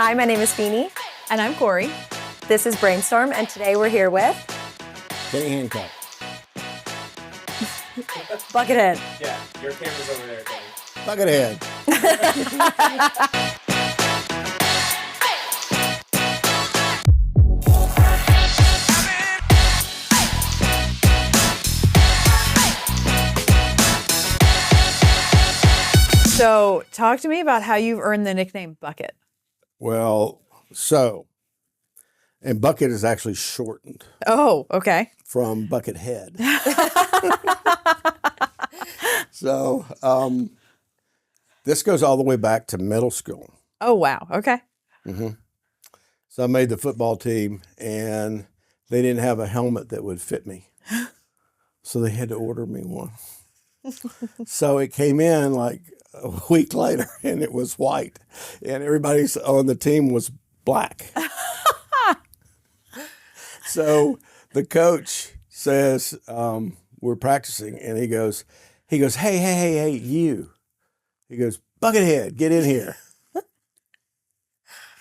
Hi, my name is Feeny. And I'm Corey. This is Brainstorm, and today we're here with Kenny Hancock. Buckethead. Yeah, your camera's over there, Kenny. Buckethead. So talk to me about how you've earned the nickname Bucket. Well, and bucket is actually shortened Oh, okay. from Buckethead. So this goes all the way back to middle school. Oh, wow. Okay. So I made the football team, and they didn't have a helmet that would fit me. So they had to order me one. So it came in like a week later, and it was white, and everybody on the team was black. So the coach says, we're practicing, and he goes, hey, you. He goes, Buckethead, get in here.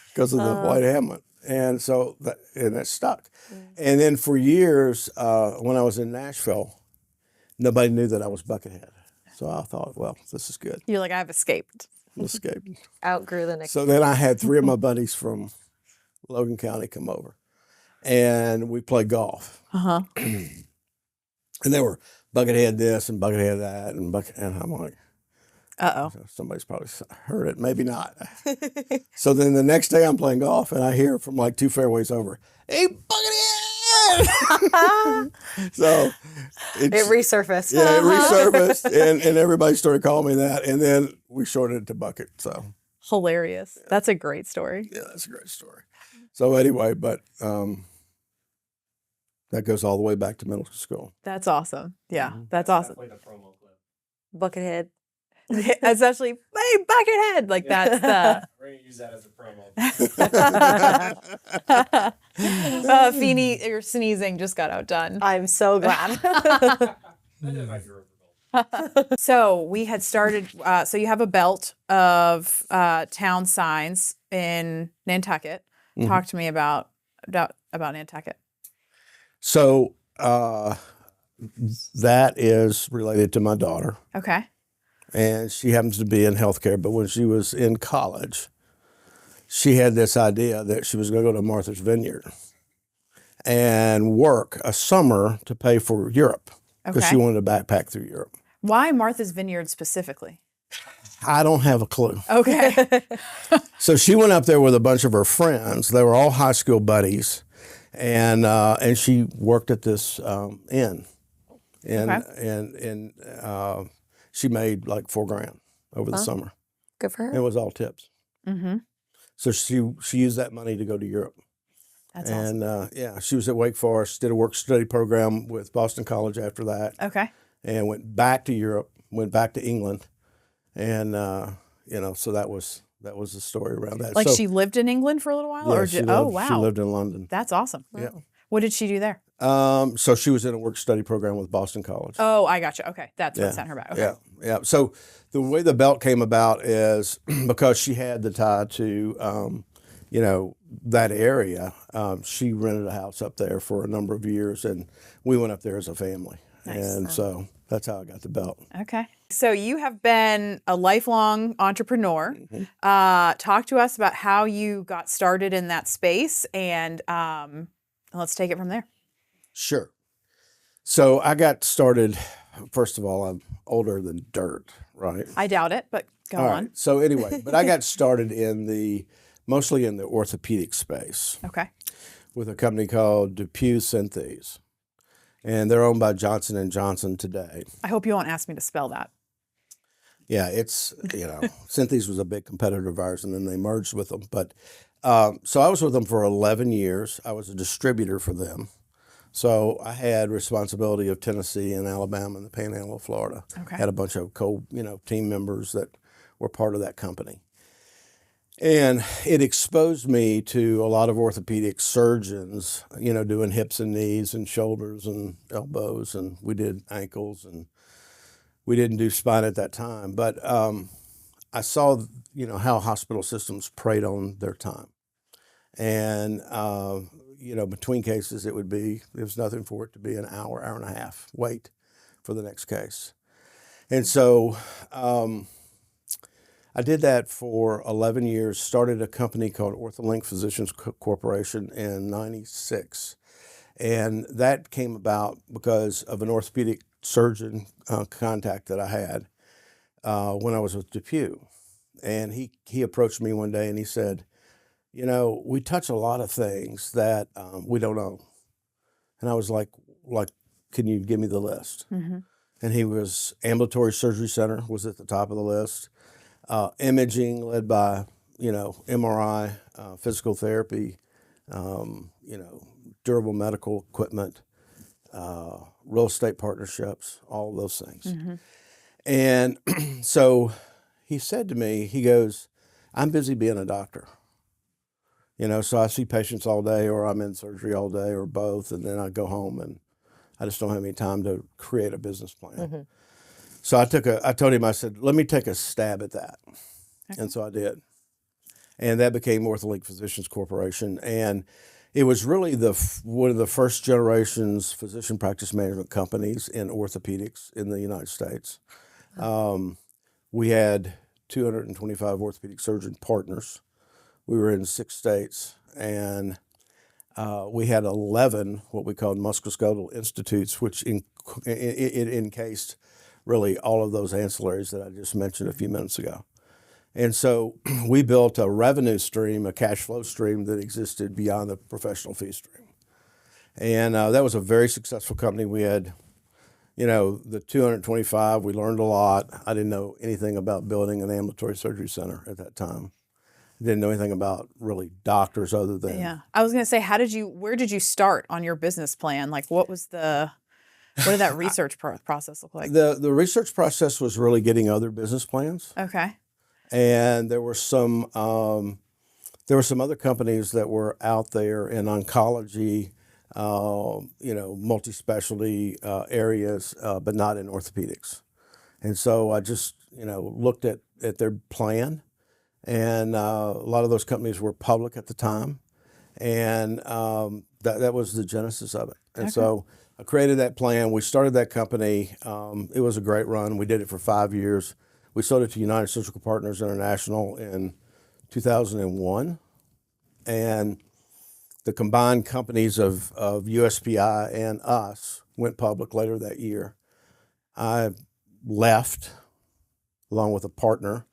Because of the white helmet. And so that stuck. And then for years, when I was in Nashville, nobody knew that I was Buckethead. So I thought, well, this is good. You're like, I've escaped. Escaped. Outgrew the nickname. So then I had 3 of my buddies from Logan County come over, and we played golf. Uh-huh. And they were Buckethead this and Buckethead that, and I'm like, Uh-oh. somebody's probably heard it, maybe not. So then the next day I'm playing golf, and I hear from like 2 fairways over, hey, Buckethead! So It resurfaced. yeah, it resurfaced, and everybody started calling me that, and then we shortened it to Bucket. So Hilarious. That's a great story. yeah, that's a great story. So anyway, but that goes all the way back to middle school. That's awesome. Yeah, that's awesome. Definitely the promo clip. Buckethead. It's actually, hey, Buckethead. Like that's the... We're going to use that as a promo. Feeny, your sneezing just got outdone. I'm so glad. That might be reputable. So we had started, so you have a belt of town signs in Nantucket. Mhm. Talk to me about Nantucket. So that is related to my daughter, Okay. and she happens to be in healthcare. But when she was in college, she had this idea that she was going to go to Martha's Vineyard and work a summer to pay for Europe because she Okay. wanted to backpack through Europe. Why Martha's Vineyard specifically? I don't have a clue. Okay. So she went up there with a bunch of her friends. They were all high school buddies, and she worked at this inn, and she made like $4,000 over the summer. Good for It her. was all tips. Mm-hmm. So she used that money to go to Europe. That's awesome. And yeah, she was at Wake Forest, did a work study program with Boston College after that, Okay. and went back to Europe, went back to England, and so that was the story around that. Like so, she lived in England for a little while? yeah, Or she oh, lived- wow. She lived in London. That's awesome. Yeah. What did she do there? So she was in a work study program with Boston College. Oh, I gotcha. Okay. That's Yeah. what sent her back. Okay. Yeah, yeah. So the way the belt came about is because she had the tie to, that area. She rented a house up there for a number of years, and we went up there as a family. Nice. And so that's how I got the belt. Okay. So you have been a lifelong entrepreneur. Mm-hmm. Talk to us about how you got started in that space, and let's take it from there. Sure. So I got started, first of all, I'm older than dirt, right? I doubt it, but go All on. right. So anyway, but I got started mostly in the orthopedic space Okay. with a company called DePuy Synthes. And they're owned by Johnson & Johnson today. I hope you won't ask me to spell that. Yeah, it's, Synthes was a big competitor of ours, and then they merged with them. But so I was with them for 11 years. I was a distributor for them. So I had responsibility of Tennessee and Alabama and the Panhandle of Florida. Okay. Had a bunch of team members that were part of that company. And it exposed me to a lot of orthopedic surgeons, doing hips and knees and shoulders and elbows, and we did ankles, and we didn't do spine at that time. But I saw, how hospital systems preyed on their time. And, between cases, there was nothing for it to be an hour and a half wait for the next case. And so I did that for 11 years, started a company called OrthoLink Physicians Corporation in 96. And that came about because of an orthopedic surgeon contact that I had when I was with DePuy. And he approached me one day and he said, we touch a lot of things that we don't know. And I was like, can you give me the list? Mm-hmm. And he was ambulatory surgery center was at the top of the list. Imaging led by, MRI, physical therapy, durable medical equipment, real estate partnerships, all of those things. Mm-hmm. And so he said to me, he goes, I'm busy being a doctor. So I see patients all day, or I'm in surgery all day, or both, and then I go home and I just don't have any time to create a business plan. Mm-hmm. So I told him, I said, let me take a stab at that. Okay. And so I did. And that became OrthoLink Physicians Corporation. And it was really one of the first generations physician practice management companies in orthopedics in the United States. We had 225 orthopedic surgeon partners. We were in 6 states, and we had 11 what we called musculoskeletal institutes, which it encased really all of those ancillaries that I just mentioned a few minutes ago. And so we built a revenue stream, a cash flow stream that existed beyond the professional fee stream. And that was a very successful company. We had, the 225, we learned a lot. I didn't know anything about building an ambulatory surgery center at that time. I didn't know anything about really doctors other than. Yeah. I was going to say, where did you start on your business plan? Like what did that research process look like? The research process was really getting other business plans. Okay. And there were some other companies that were out there in oncology, multi-specialty areas, but not in orthopedics. And so I just, looked at their plan, and a lot of those companies were public at the time, and that was the genesis of it. And so I created that plan. We started that company. It was a great run. We did it for 5 years. We sold it to United Surgical Partners International in 2001. And the combined companies of USPI and us went public later that year. I left along with a partner,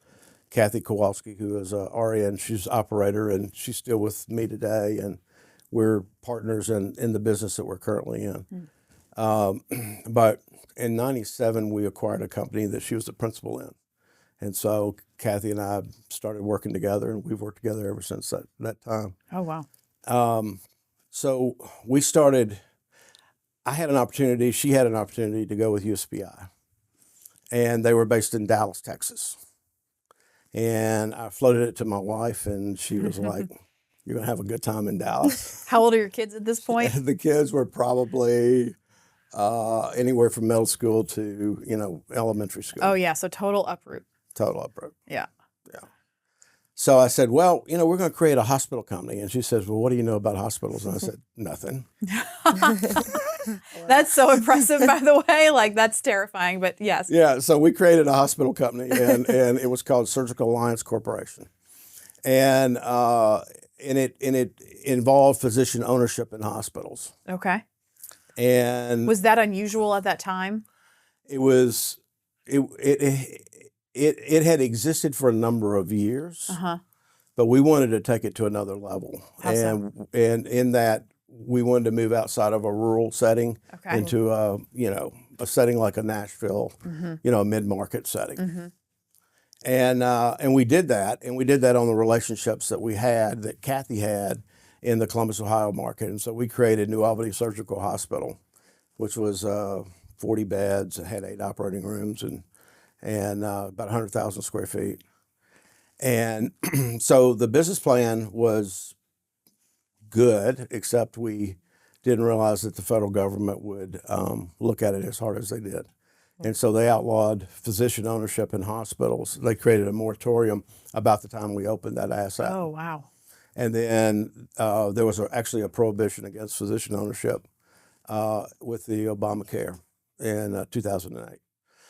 Kathy Kowalski, who is a RN. She's an operator, and she's still with me today. And we're partners in the business that we're currently in. But in 97, we acquired a company that she was the principal in. And so Kathy and I started working together, and we've worked together ever since that time. Oh, wow. So we started, I had an opportunity, she had an opportunity to go with USPI. And they were based in Dallas, Texas. And I floated it to my wife, and she was like, you're going to have a good time in Dallas. How old are your kids at this point? The kids were probably anywhere from middle school to, elementary school. Oh, yeah. So total uproot. Total uproot. Yeah. Yeah. So I said, well, we're going to create a hospital company. And she says, well, what do you know about hospitals? And I said, nothing. That's so impressive, by the way. Like, that's terrifying, but yes. Yeah. So we created a hospital company, and it was called Surgical Alliance Corporation. And it involved physician ownership in hospitals. Okay. And was that unusual at that time? It was. It had existed for a number of years, but we wanted to take it to another level. And in that, we wanted to move outside of a rural setting into a setting like a Nashville, a mid-market setting. And we did that, and we did that on the relationships that Kathy had in the Columbus, Ohio market. And so we created New Albany Surgical Hospital, which was 40 beds, it had 8 operating rooms, and about 100,000 square feet. And so the business plan was good, except we didn't realize that the federal government would look at it as hard as they did. And so they outlawed physician ownership in hospitals. They created a moratorium about the time we opened that asset. Oh, wow. And then there was actually a prohibition against physician ownership with the Obamacare in 2008.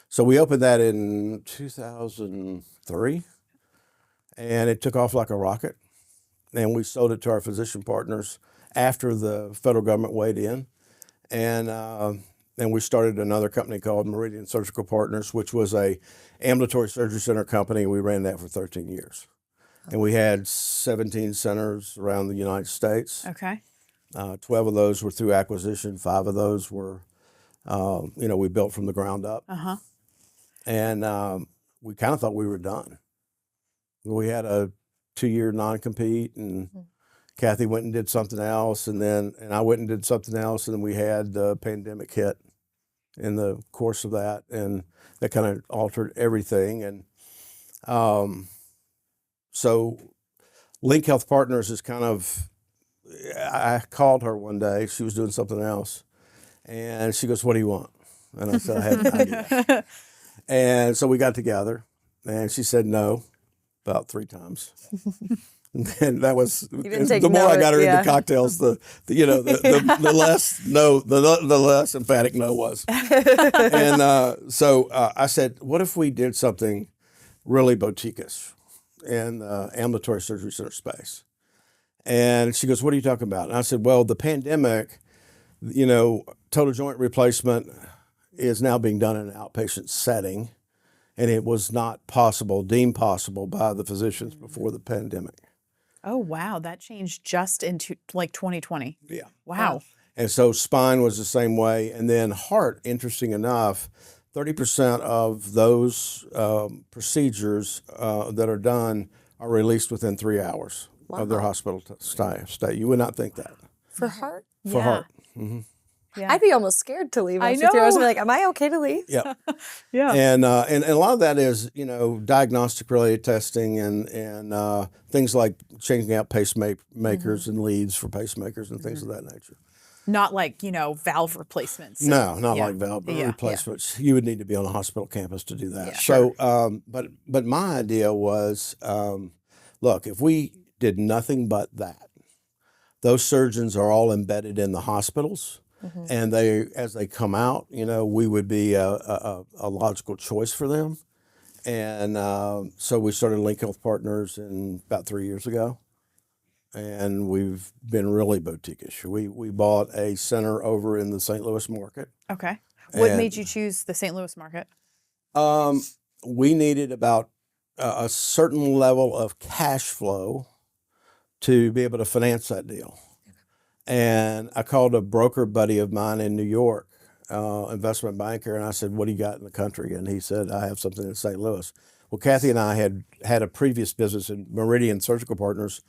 So we opened that in 2003, and it took off like a rocket. And we sold it to our physician partners after the federal government weighed in. And we started another company called Meridian Surgical Partners, which was a ambulatory surgery center company. We ran that for 13 years. And we had 17 centers around the United States. Okay. 12 of those were through acquisition. 5 of those were, we built from the ground up. Uh-huh. And we kind of thought we were done. We had a 2-year non-compete, and Kathy went and did something else, and I went and did something else, and then we had the pandemic hit in the course of that, and that kind of altered everything. And so Link Health Partners is kind of, I called her one day, she was doing something else, and she goes, "What do you want?" And I said, "I had an idea." And so we got together, and she said no about 3 times. And that was the more I got her into cocktails, the less no, the less emphatic no was. And so I said, "What if we did something really boutique-ish in the ambulatory surgery center space?" And she goes, "What are you talking about?" And I said, "Well, the pandemic, total joint replacement is now being done in an outpatient setting, and it was not deemed possible by the physicians before the pandemic." Oh, wow. That changed just into 2020. Yeah. Wow. And so spine was the same way. And then heart, interesting enough, 30% of those procedures that are done are released within 3 hours of their hospital stay. You would not think that. For heart? For heart. Yeah. I'd be almost scared to leave. I I was know. like, am I okay to leave? Yeah. Yeah. And a lot of that is, diagnostic related testing and things like changing out pacemakers and leads for pacemakers and things of that nature. Not like, valve replacements. No, not Yeah. like valve Yeah. replacements. You would need to be on a hospital campus to do that. Yeah. So, but my idea was, look, if we did nothing but that, those surgeons are all embedded in the hospitals. And as they come out, we would be a logical choice for them. And so we started Link Health Partners about 3 years ago. And we've been really boutique-ish. We bought a center over in the St. Louis market. Okay. What And- made you choose the St. Louis market? We needed about a certain level of cash flow to be able to finance that deal. And I called a broker buddy of mine in New York, investment banker, and I said, "What do you got in the country?" And he said, "I have something in St. Louis." Well, Kathy and I had a previous business in Meridian Surgical Partners.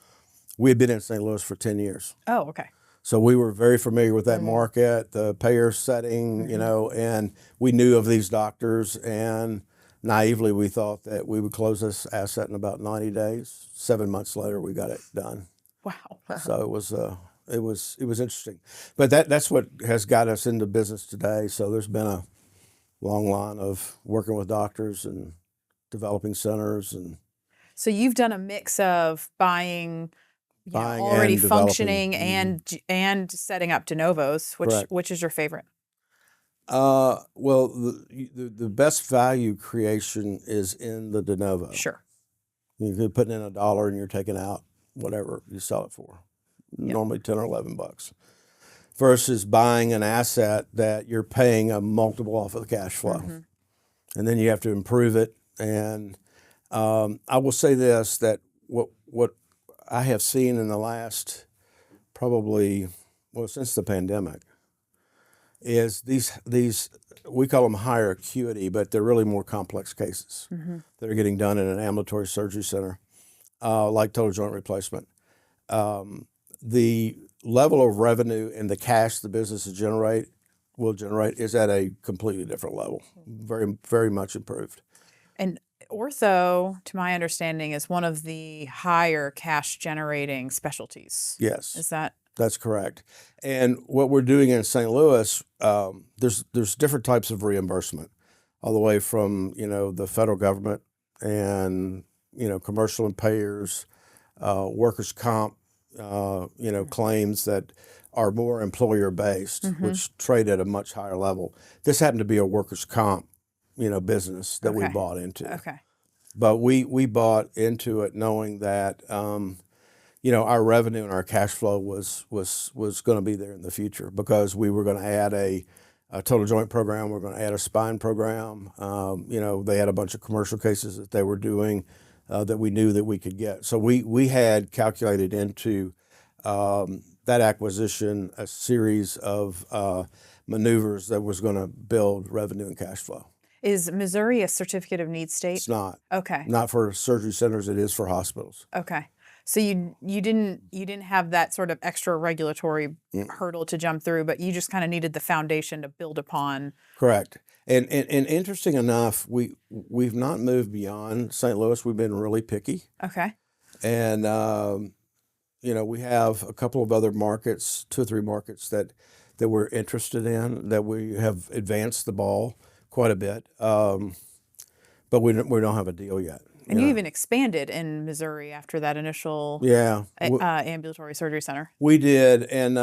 We had been in St. Louis for 10 years. Oh, okay. So we were very familiar with that market, the payer setting, and we knew of these doctors. And naively, we thought that we would close this asset in about 90 days. 7 months later, we got it done. Wow. So it was interesting. But that's what has got us into business today. So there's been a long line of working with doctors and developing centers and So you've done a mix of buying Buying already and developing. functioning and setting up de novos. Correct. Which is your favorite? well, the best value creation is in the de novo. Sure. You're putting in $1 and you're taking out whatever you sell it for, normally 10 or 11 bucks, versus buying an asset that you're paying a multiple off of the cash flow, and then you have to improve it. And I will say this: that what I have seen in the last since the pandemic is these we call them higher acuity, but they're really more complex cases that are getting done in an ambulatory surgery center, like total joint replacement. The level of revenue and the cash the business will generate is at a completely different level, very, very much improved. And ortho, to my understanding, is one of the higher cash generating specialties. Yes. Is that? That's correct. And what we're doing in St. Louis, there's different types of reimbursement, all the way from the federal government and commercial and payers, workers' comp claims that are more employer based, which trade at a much higher level. This happened to be a workers' comp, business that we Okay. bought into. Okay. But we bought into it knowing that our revenue and our cash flow was going to be there in the future, because we were going to add a total joint program. We're going to add a spine program. They had a bunch of commercial cases that they were doing that we knew that we could get. So we had calculated into that acquisition a series of maneuvers that was going to build revenue and cash flow. Is Missouri a certificate of need state? It's not. Okay. Not for surgery centers. It is for hospitals. Okay. So you didn't have that sort of extra regulatory hurdle to jump through, but you just kind of needed the foundation to build upon. Correct. And interesting enough, we've not moved beyond St. Louis. We've been really picky. Okay. And we have a couple of other markets, 2 or 3 markets that we're interested in, that we have advanced the ball quite a bit, but we don't have a deal yet. And you even expanded in Missouri after that initial ambulatory surgery center. We did, and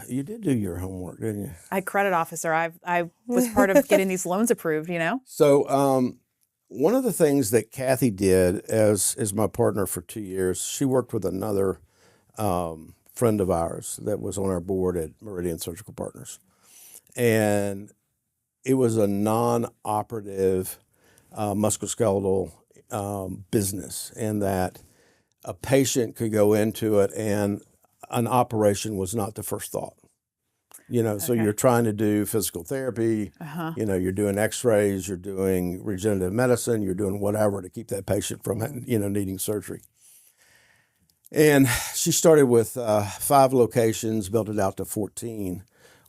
you did do your homework, didn't you? I credit officer. I was part of getting these loans approved. So one of the things that Kathy did as my partner for 2 years, she worked with another friend of ours that was on our board at Meridian Surgical Partners, and it was a non-operative musculoskeletal business, in that a patient could go into it and an operation was not the first thought. So you're trying to do physical therapy, you're doing x-rays, you're doing regenerative medicine, you're doing whatever to keep that patient from, needing surgery. And she started with 5 locations, built it out to 14.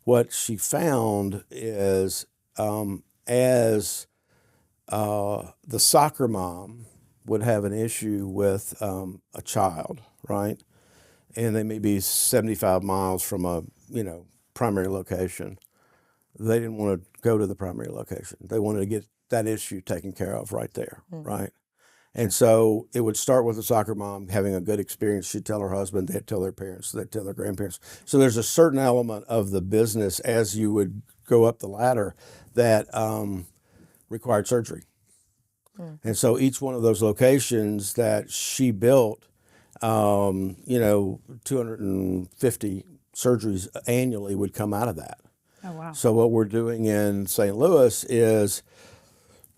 What she found is as the soccer mom would have an issue with a child, right? And they may be 75 miles from a, primary location. They didn't want to go to the primary location. They wanted to get that issue taken care of right there, right? And so it would start with the soccer mom having a good experience. She'd tell her husband, they'd tell their parents, they'd tell their grandparents. So there's a certain element of the business as you would go up the ladder that required surgery. And so each one of those locations that she built, 250 surgeries annually would come out of that. Oh, wow. So what we're doing in St. Louis is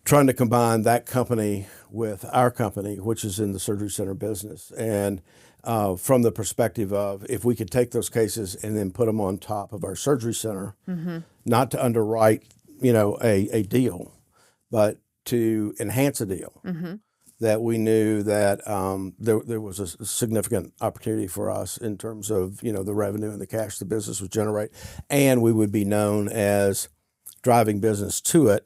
trying to combine that company with our company, which is in the surgery center business. And from the perspective of, if we could take those cases and then put them on top of our surgery center, not to underwrite, a deal, but to enhance a deal, that we knew that there was a significant opportunity for us in terms of, the revenue and the cash the business would generate. And we would be known as driving business to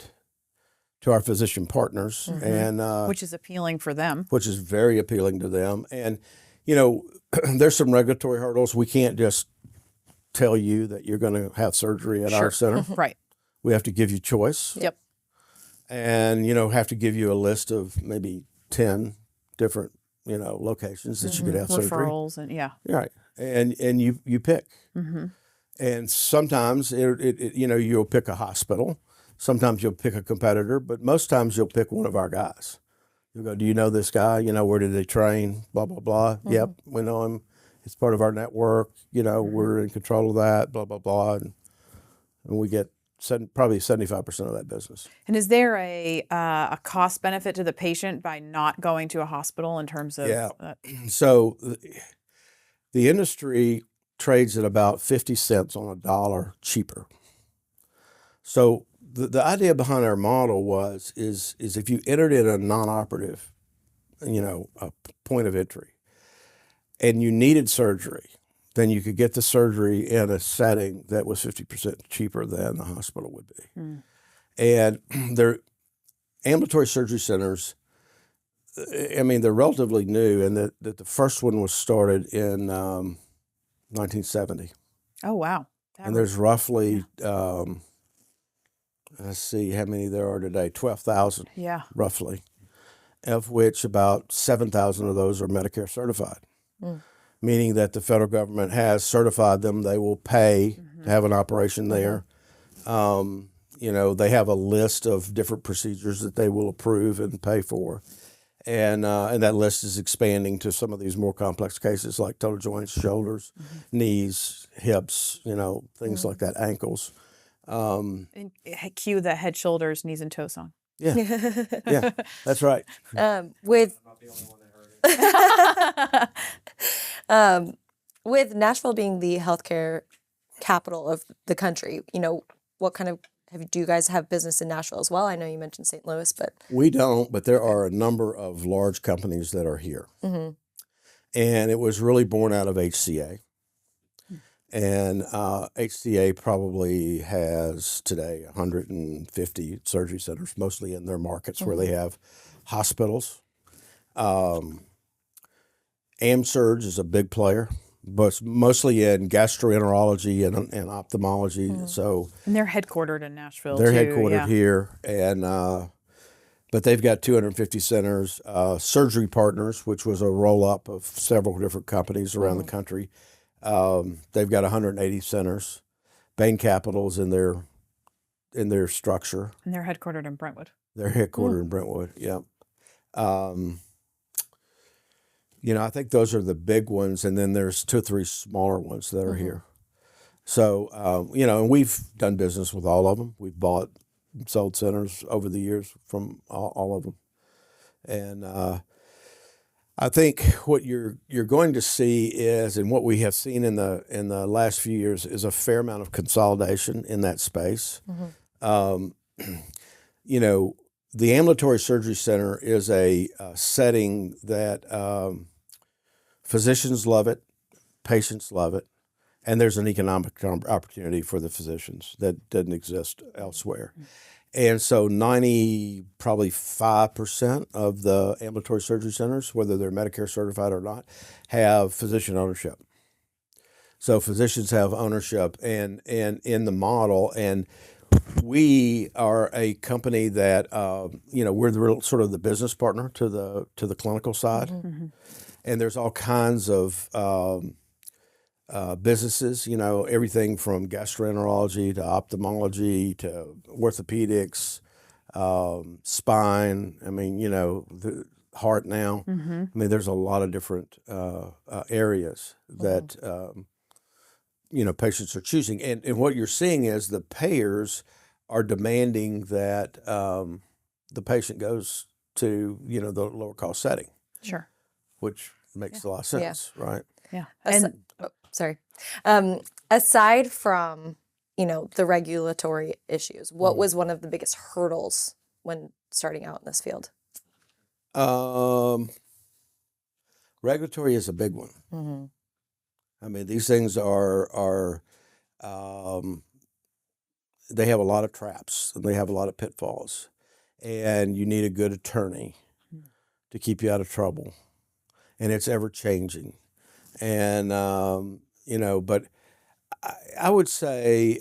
our physician partners, and Which is appealing for them. Which is very appealing to them. And, there's some regulatory hurdles. We can't just tell you that you're going to have surgery at our center. Right. We have to give you choice. Yep. And, have to give you a list of maybe 10 different, locations that you could have surgery. Referrals and Right. And you pick. And sometimes you'll pick a hospital. Sometimes you'll pick a competitor, but most times you'll pick one of our guys. You'll go, do you know this guy? Where did they train? Blah, blah, blah. Yep, we know him. It's part of our network. We're in control of that, blah, blah, blah. And we get probably 75% of that business. And is there a cost benefit to the patient by not going to a hospital in terms of? Yeah. So the industry trades at about 50 cents on a dollar cheaper. So the idea behind our model is if you entered in a non-operative, a point of entry, and you needed surgery, then you could get the surgery in a setting that was 50% cheaper than the hospital would be. And they're ambulatory surgery centers. They're relatively new, and that the first one was started in 1970. Oh, wow. And there's roughly, let's see how many there are today, 12,000 roughly, of which about 7,000 of those are Medicare certified. meaning that the federal government has certified them. They will pay to have an operation there. They have a list of different procedures that they will approve and pay for. And that list is expanding to some of these more complex cases like total joints, shoulders, knees, hips, things like that, ankles. And cue the head, shoulders, knees, and toe song. Yeah, yeah, that's right. With I'm not the only one that heard it. with Nashville being the healthcare capital of the country, what kind of do you guys have business in Nashville as well? I know you mentioned St. Louis, but We don't, but there are a number of large companies that are here. And it was really born out of HCA. And HCA probably has today 150 surgery centers, mostly in their markets where they have hospitals. AmSurg is a big player, but mostly in gastroenterology and ophthalmology. So And they're headquartered in Nashville. they're too, headquartered yeah. here, and but they've got 250 centers. Surgery Partners, which was a roll-up of several different companies around the country. They've got 180 centers. Bain Capital's in their structure. And they're headquartered in Brentwood. They're headquartered in Brentwood. Yeah. I think those are the big ones, and then there's 2 or 3 smaller ones that are here. So, and we've done business with all of them. We've bought and sold centers over the years from all of them. And I think what you're going to see is, and what we have seen in the last few years, is a fair amount of consolidation in that space. The ambulatory surgery center is a setting that physicians love it, patients love it, and there's an economic opportunity for the physicians that doesn't exist elsewhere. And so probably 5% of the ambulatory surgery centers, whether they're Medicare certified or not, have physician ownership. So physicians have ownership and in the model, and we are a company that we're sort of the business partner to the clinical side, and there's all kinds of businesses, everything from gastroenterology to ophthalmology to orthopedics, spine. I mean, the heart now. I mean, there's a lot of different areas that patients are choosing, and what you're seeing is the payers are demanding that the patient goes to the lower cost setting. Sure. Which makes a lot of sense, right? Yeah. And sorry. Aside from the regulatory issues, what was one of the biggest hurdles when starting out in this field? Regulatory is a big one. I mean, these things are they have a lot of traps and they have a lot of pitfalls, and you need a good attorney to keep you out of trouble, and it's ever changing, and but I would say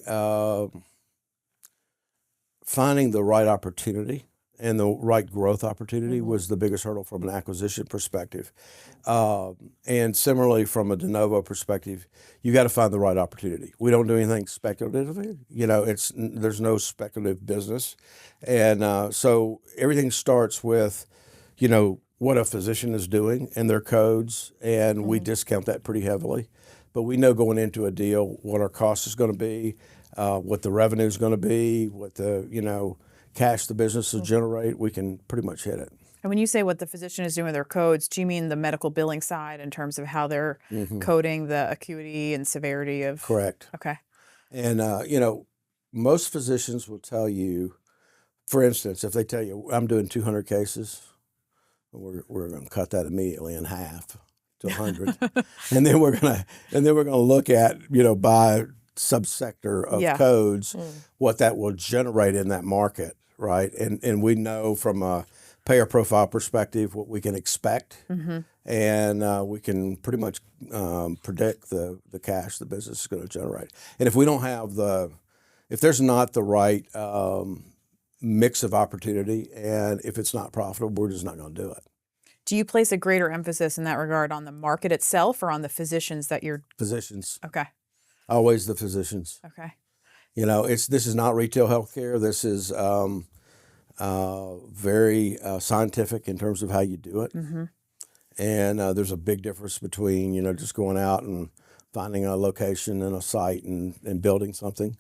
finding the right opportunity and the right growth opportunity was the biggest hurdle from an acquisition perspective. And similarly, from a de novo perspective, you got to find the right opportunity. We don't do anything speculatively. There's no speculative business. And so everything starts with, what a physician is doing and their codes, and we discount that pretty heavily. But we know going into a deal what our cost is going to be, what the revenue is going to be, what the, cash the business will generate. We can pretty much hit it. And when you say what the physician is doing with their codes, do you mean the medical billing side in terms of how they're coding the acuity and severity of? Correct. Okay. And, most physicians will tell you, for instance, if they tell you, I'm doing 200 cases, we're going to cut that immediately in half to 100. and then we're going to look at, by subsector of codes, what that will generate in that market, right? And we know from a payer profile perspective what we can expect, and we can pretty much predict the cash the business is going to generate. And if we don't have if there's not the right mix of opportunity, and if it's not profitable, we're just not going to do it. Do you place a greater emphasis in that regard on the market itself or on the physicians that you're? Physicians, Okay. always the physicians. Okay. You know, this is not retail healthcare. This is very scientific in terms of how you do it. Mm-hmm. And there's a big difference between, you know, just going out and finding a location and a site and building something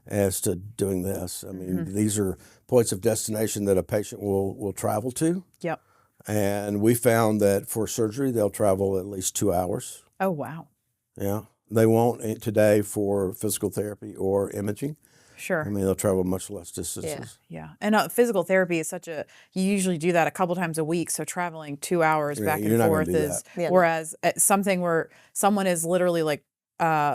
as to doing this. I mean, these are points of destination that a patient will travel to. Yep. And we found that for surgery, they'll travel at least 2 hours. Oh, wow. Yeah. They won't today for physical therapy or imaging. Sure. I mean, they'll travel much less distances. Yeah. And physical therapy is you usually do that a couple times a week. So traveling 2 hours Yeah, back you're and not gonna forth do is, that. Yeah. whereas something where someone is literally like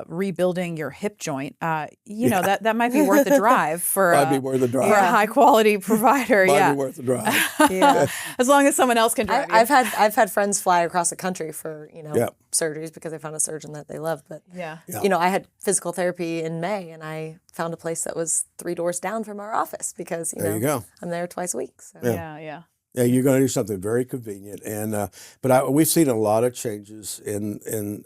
rebuilding your hip joint, you know, that might be worth the drive for, Might be worth the drive. for a high quality provider. Might Yeah. be worth the drive. Yeah. As long as someone else can drive you. I've had friends fly across the country for, you know, Yep. surgeries because they found a surgeon that they love. But Yeah. Yeah. you know, I had physical therapy in May, and I found a place that was 3 doors down from our office because There you go. I'm there twice a week. So. Yeah. Yeah, you're going to do something very convenient, and we've seen a lot of changes in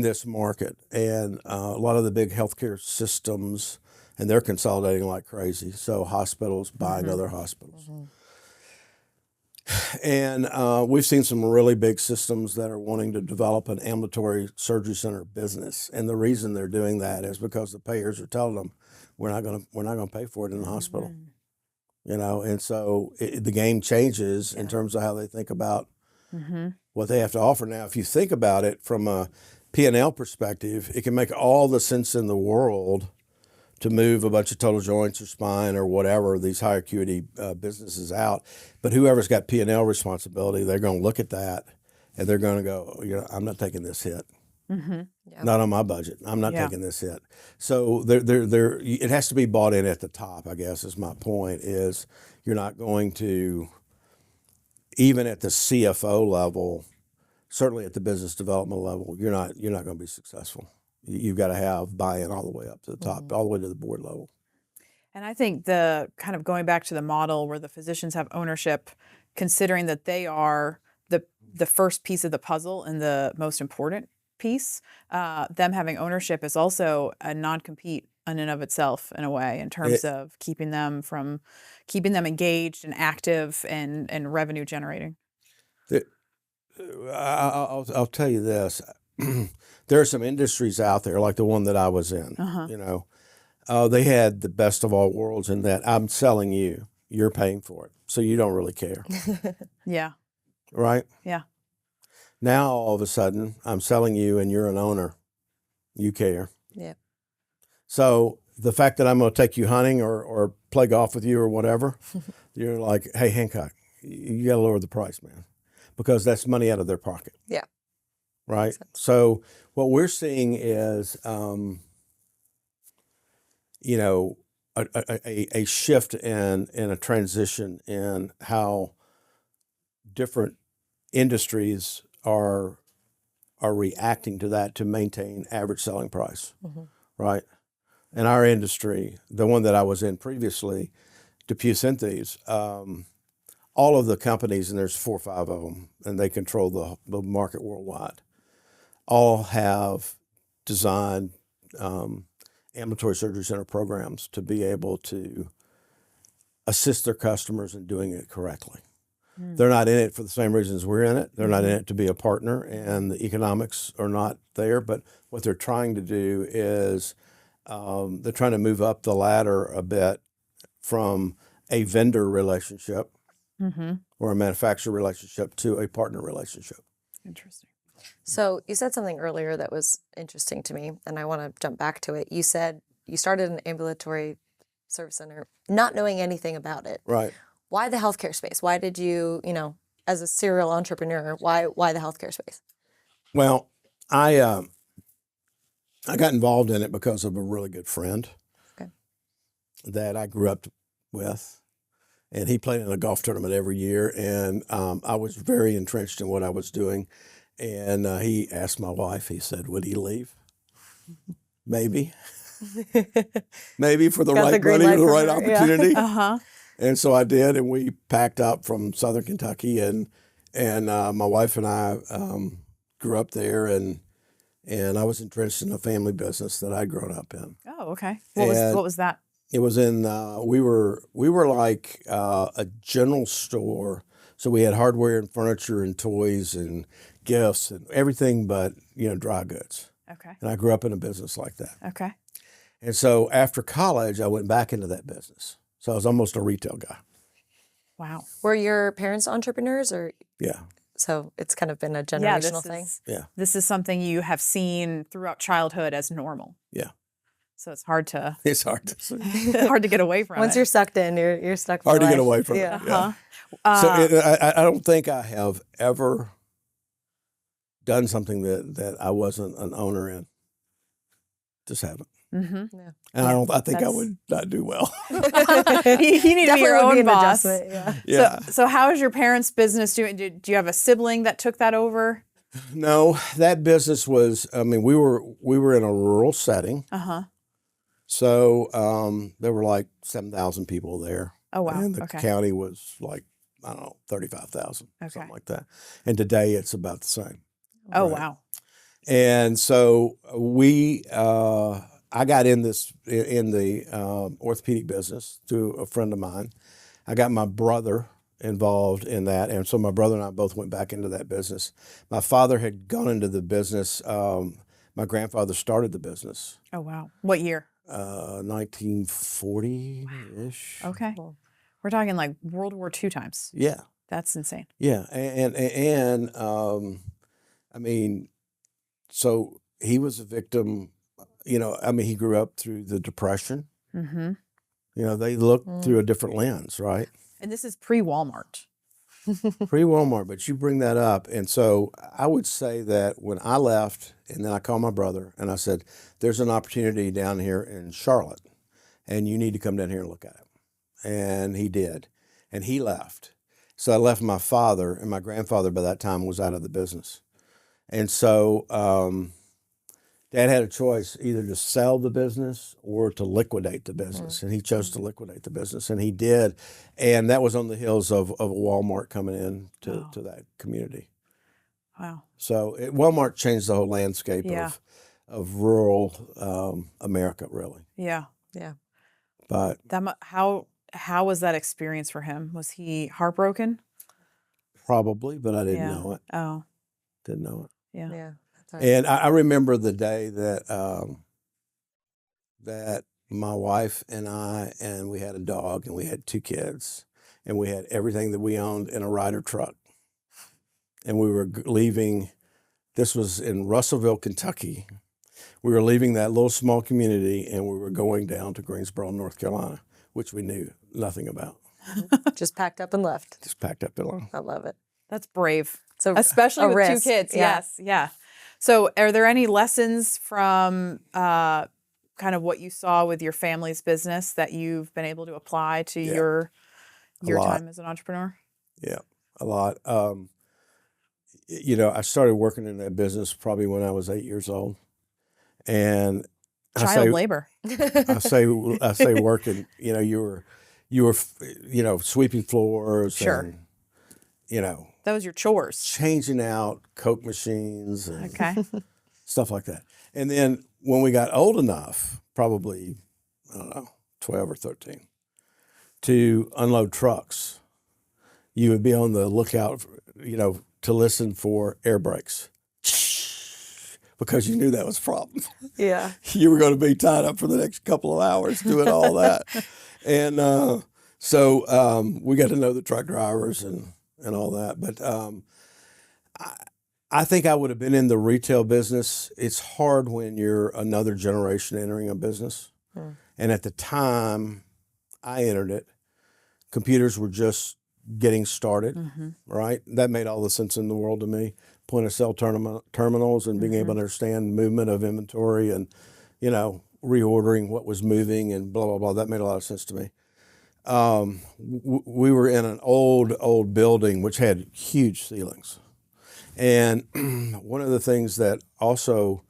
this market, and a lot of the big healthcare systems, and they're consolidating like crazy. So hospitals buying other hospitals, and we've seen some really big systems that are wanting to develop an ambulatory surgery center business, and the reason they're doing that is because the payers are telling them we're not going to pay for it in the hospital. You know, and so the game changes in terms of how they think about what they have to offer. Now, if you think about it from a P&L perspective, it can make all the sense in the world to move a bunch of total joints or spine or whatever, these high acuity businesses out. But whoever's got P&L responsibility, they're going to look at that and they're going to go, you know, I'm not taking this hit. Yeah. Not on my budget. I'm not taking this hit. So it has to be bought in at the top, I guess, is my point, is you're not going to, even at the CFO level, certainly at the business development level, you're not going to be successful. You've got to have buy-in all the way up to the top, all the way to the board level. And I think the kind of going back to the model where the physicians have ownership, considering that they are the first piece of the puzzle and the most important piece, them having ownership is also a non-compete in and of itself in a way, in terms of keeping them engaged and active and revenue generating. I'll tell you this. There are some industries out there, like the one that I was in, you know, they had the best of all worlds in that I'm selling you, you're paying for it. So you don't really care. Yeah. Right? Yeah. Now, all of a sudden, I'm selling you and you're an owner. You care. Yeah. So the fact that I'm going to take you hunting or play golf with you or whatever, you're like, hey, Hancock, you got to lower the price, man, because that's money out of their pocket. Yeah. Right? So what we're seeing is, you know, a shift and a transition in how different industries are reacting to that to maintain average selling price, right? In our industry, the one that I was in previously, DePuy Synthes, all of the companies, and there's 4 or 5 of them, and they control the market worldwide, all have designed ambulatory surgery center programs to be able to assist their customers in doing it correctly. They're not in it for the same reasons we're in it. They're not in it to be a partner, and the economics are not there. But what they're trying to do is they're trying to move up the ladder a bit from a vendor relationship or a manufacturer relationship to a partner relationship. Interesting. So you said something earlier that was interesting to me, and I want to jump back to it. You said you started an ambulatory service center not knowing anything about it. Right. Why the healthcare space? Why did you, as a serial entrepreneur, why the healthcare space? Well, I got involved in it because of a really good friend that I grew up with, and he played in a golf tournament every year, and I was very entrenched in what I was doing. And he asked my wife, he said, would he leave? Maybe. Maybe for the Got right the green money, light the from right her, yeah. opportunity. Uh-huh. And so I did, and we packed up from Southern Kentucky and And my wife and I grew up there, and I was entrenched in a family business that I'd grown up in. Oh, okay. And What was that? It was in we were like a general store, so we had hardware and furniture and toys and gifts and everything but dry goods. Okay. And I grew up in a business like that. Okay. And so after college, I went back into that business. So I was almost a retail guy. Wow. Were your parents entrepreneurs, or Yeah. so it's kind of been a Yeah, generational thing? Yeah. This is something you have seen throughout childhood as normal. Yeah. So it's hard to It's hard to see. hard to get away from Once it. you're sucked in, you're stuck. For Hard to get life. away from Yeah. it. Yeah. Uh-huh. So I don't think I have ever done something that I wasn't an owner in. Just haven't. Mm-hmm. Yeah. And I think I That's- would not do well. you need to be your Definitely would be own an boss. adjustment, yeah. Yeah. So how is your parents' business doing? Do you have a sibling that took that over? No, that business was, we were in a rural setting. Uh-huh. So there were like 7,000 people there. Oh, wow. And the Okay. county was like, I don't know, 35,000, Okay. something like that. And today it's about the same. Oh, Right. wow. And so I got in the orthopedic business through a friend of mine. I got my brother involved in that, and so my brother and I both went back into that business. My father had gone into the business. My grandfather started the business, Oh, wow. What year? 1940-ish. Okay. We're talking like World War II times. Yeah, That's insane. yeah, and so he was a victim. He grew up through the Depression. Mm-hmm. They looked through a different lens, right? And this is pre-Walmart. Pre-Walmart, but you bring that up. And so I would say that when I left, and then I called my brother, and I said, there's an opportunity down here in Charlotte, and you need to come down here and look at it. And he did. And he left. So I left my father, and my grandfather by that time was out of the business. And so Dad had a choice either to sell the business or to liquidate the business. And he chose to liquidate the business, and he did. And that was on the heels of a Walmart coming in to that community. Wow. So Walmart changed the whole landscape Yeah. of rural America, really. Yeah. Yeah. But How was that experience for him? Was he heartbroken? probably, but I didn't Yeah. know it. Oh, Didn't know it. yeah. Yeah. That's hard. And I remember the day that that my wife and we had a dog and we had 2 kids and we had everything that we owned in a Ryder truck. And we were leaving, this was in Russellville, Kentucky. We were leaving that little small community and we were going down to Greensboro, North Carolina, which we knew nothing about. Just packed up and left. Just packed up and left. I love it. That's brave. So Especially a with risk. 2 kids. Yeah. Yes. Yeah. So are there any lessons from kind of what you saw with your family's business that you've been able to apply to Yeah. your lot. time as an entrepreneur? Yeah, a lot. I started working in that business probably when I was 8 years old. And Child labor. I say working, you were sweeping floors Sure. and, That was your chores. changing out Coke machines and Okay. stuff like that. And then when we got old enough, probably, I don't know, 12 or 13, to unload trucks, you would be on the lookout, to listen for air brakes because you knew that was a problem. Yeah. You were going to be tied up for the next couple of hours doing all that. And so we got to know the truck drivers and all that. But I think I would have been in the retail business. It's hard when you're another generation entering a business. And at the time I entered it, computers were just getting started, right? That made all the sense in the world to me. Point of sale terminals and being able to understand movement of inventory and, reordering what was moving and blah, blah, blah. That made a lot of sense to me. We were in an old building which had huge ceilings. And one of the things that also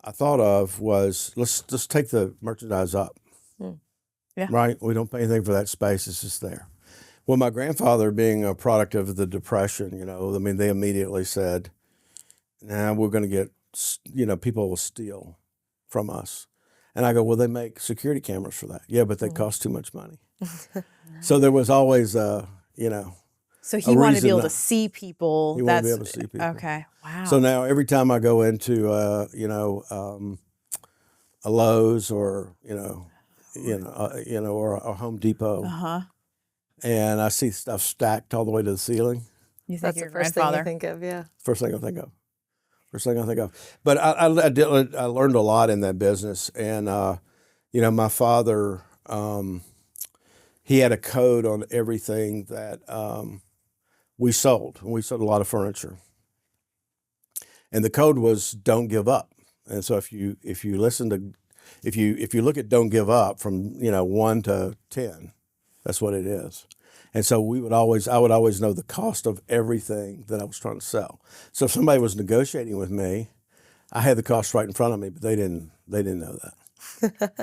I thought of was let's just take the merchandise up. Yeah. Right? We don't pay anything for that space. It's just there. Well, my grandfather, being a product of the Depression, you know, I mean, they immediately said, "Nah, we're going to get, people will steal from us." And I go, "Well, they make security cameras for that." "Yeah, but they cost too much money." So there was always So he wanted to be able reason to see people. he wanted to be able to see people. Okay. Wow. So now every time I go into a Lowe's or or a Home Depot, and I see stuff stacked all the way to the ceiling, You think That's your the first grandfather? thing you think of, yeah. first thing I think of. But I learned a lot in that business, and my father, he had a code on everything that we sold. We sold a lot of furniture, and the code was "Don't give up." And so if you look at "Don't give up" from 1 to 10, that's what it is. And so I would always know the cost of everything that I was trying to sell. So if somebody was negotiating with me, I had the cost right in front of me, but they didn't know that.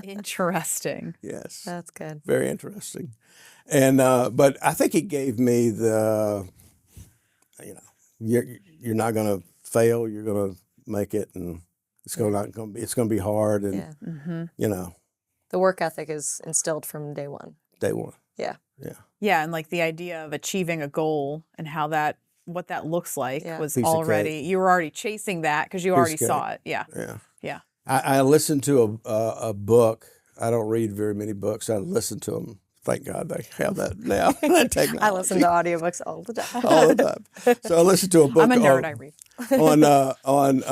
Interesting. Yes. That's good. Very interesting. And but I think he gave me the you're not going to fail, you're going to make it, and it's going to be hard, and Yeah. The work ethic is instilled from day one. day one. Yeah. Yeah. Yeah, and like the idea of achieving a goal and what that looks like Yeah. was Piece of already, you were already chasing that because you Piece of already cake. saw it. Yeah. Yeah. Yeah. I listened to a book. I don't read very many books. I listen to them. Thank God they have that now. That technology. I listen to audiobooks all the time. all the time. So I listened to a book I'm a nerd, I read. on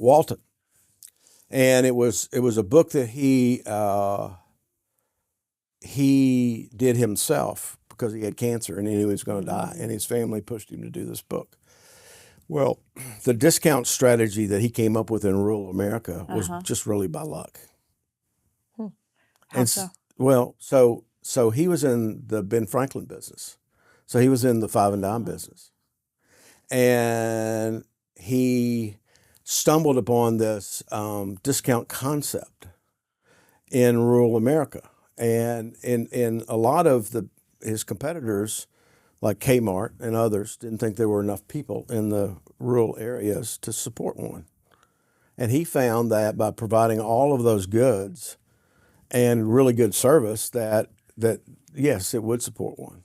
Walton, and it was a book that he did himself because he had cancer and he knew he was going to die, and his family pushed him to do this book. Well, the discount strategy that he came up with in rural America was just really by luck. How so? Well, so he was in the Ben Franklin business. So he was in the five and dime business. And he stumbled upon this discount concept in rural America. And in a lot of his competitors, like Kmart and others, didn't think there were enough people in the rural areas to support one. And he found that by providing all of those goods and really good service, that yes, it would support one.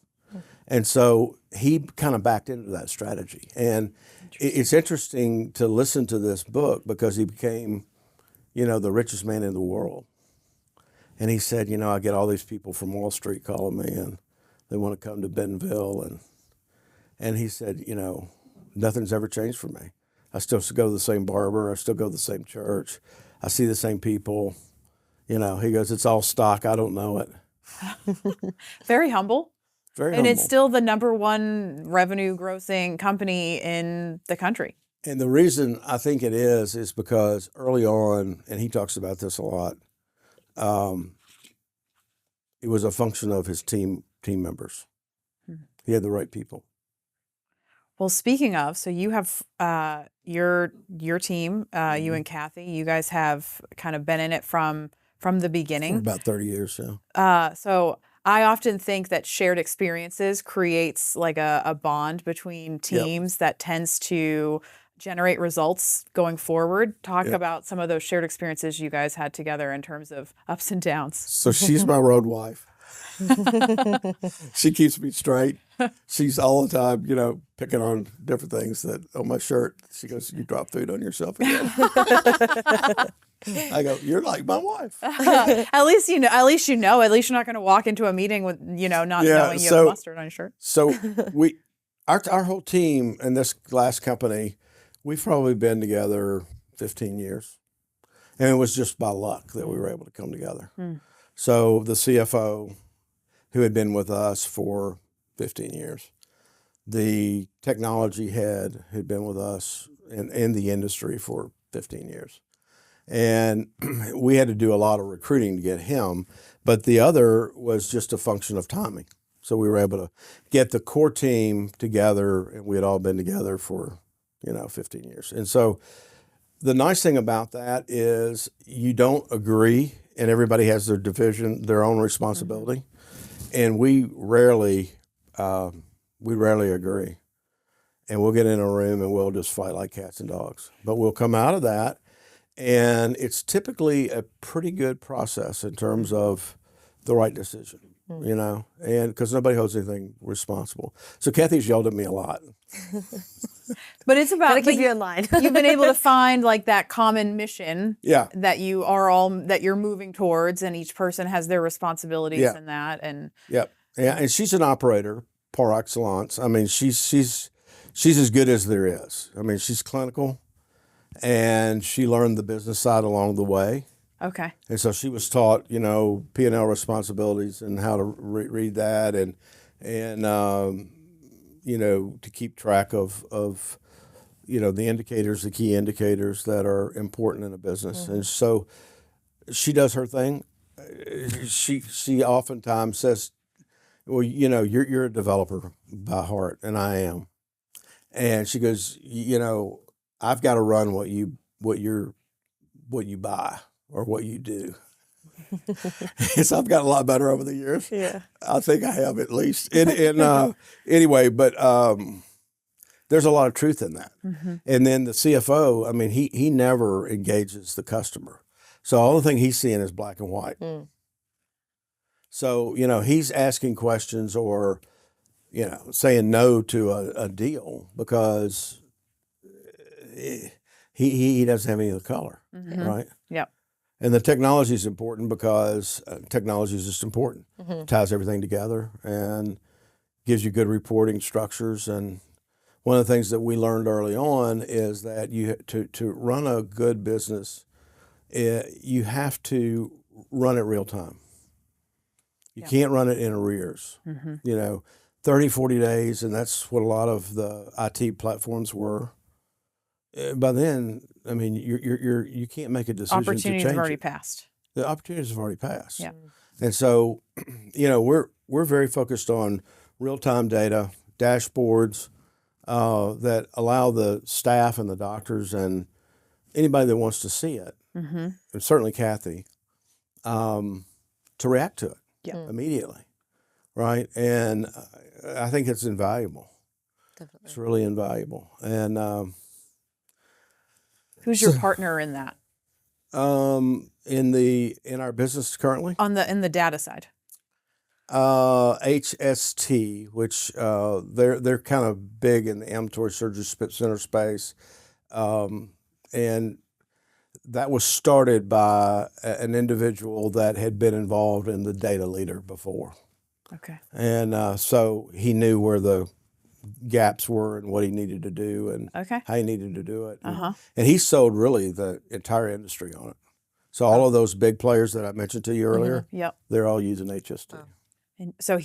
And so he kind of backed into that strategy. And it's interesting to listen to this book because he became, the richest man in the world. And he said, I get all these people from Wall Street calling me, and they want to come to Bentonville. And he said, nothing's ever changed for me. I still go to the same barber. I still go to the same church. I see the same people. He goes, it's all stock. I don't know it. Very humble. Very And humble. it's still the #1 revenue grossing company in the country. And the reason I think it is because early on, and he talks about this a lot, it was a function of his team members. He had the right people. Well, speaking of, so you have your team, you and Kathy, you guys have kind of been in it from the beginning. For about 30 years, yeah. So I often think that shared experiences creates like a bond between teams that tends to generate results going forward. Talk about some of those shared experiences you guys had together in terms of ups and downs. So she's my road wife. She keeps me straight. She's all the time, picking on different things on my shirt. She goes, "You dropped food on yourself again." I go, "You're like my wife." At least you know. At least you're not going to walk into a meeting with not knowing you have mustard on your shirt. So our whole team in this last company, we've probably been together 15 years, and it was just by luck that we were able to come together. So the CFO, who had been with us for 15 years, the technology head who'd been with us in the industry for 15 years. And we had to do a lot of recruiting to get him, but the other was just a function of timing. So we were able to get the core team together, and we had all been together for, 15 years. And so the nice thing about that is you don't agree, and everybody has their own responsibility. and we rarely agree. And we'll get in a room and we'll just fight like cats and dogs. But we'll come out of that, and it's typically a pretty good process in terms of the right decision, you know, and because nobody holds anything responsible. So Kathy's yelled at me a lot. But it's about Gotta keep you in line. you've been able to find like that common mission Yeah. that you're moving towards, and each person has their responsibilities Yeah. in that. And Yep. Yeah, and she's an operator par excellence. I mean, she's as good as there is. I mean, she's clinical, and she learned the business side along the way. okay. And so she was taught, you know, P&L responsibilities and how to read that, and you know, to keep track of you know, the indicators, the key indicators that are important in a business. And so she does her thing. She oftentimes says, well, you know, you're a developer by heart, and I am. And she goes, you know, I've got to run what you buy or what you do. So I've got a lot better over the years. Yeah. I think I have at least. And anyway, but there's a lot of truth in that. And then the CFO, I mean, he never engages the customer. So all the thing he's seeing is black and white. So, you know, he's asking questions or, you know, saying no to a deal because he doesn't have any of the color, right? Yep. And the technology is important because technology is just important. Ties everything together and gives you good reporting structures. And one of the things that we learned early on is that to run a good business, you have to run it real time. You can't run it in arrears. You know, 30, 40 days, and that's what a lot of the IT platforms were. By then, I mean, you can't make a decision to change Opportunities have already it. passed. The opportunities have already passed. Yeah. And so, you know, we're very focused on real-time data, dashboards that allow the staff and the doctors and anybody that wants to see it, and certainly Kathy, to react to it immediately, right? And I think it's invaluable. Definitely. It's really invaluable. And Who's your partner in that? in our business currently, In the data side. HST, which they're kind of big in the ambulatory surgery center space, and that was started by an individual that had been involved in the data leader before, Okay. and so he knew where the gaps were and what he needed to do and Okay. how he needed to do it. Uh-huh. And he sold really the entire industry on it. So all of those big players that I mentioned to you earlier, Yep. they're all using HST. And so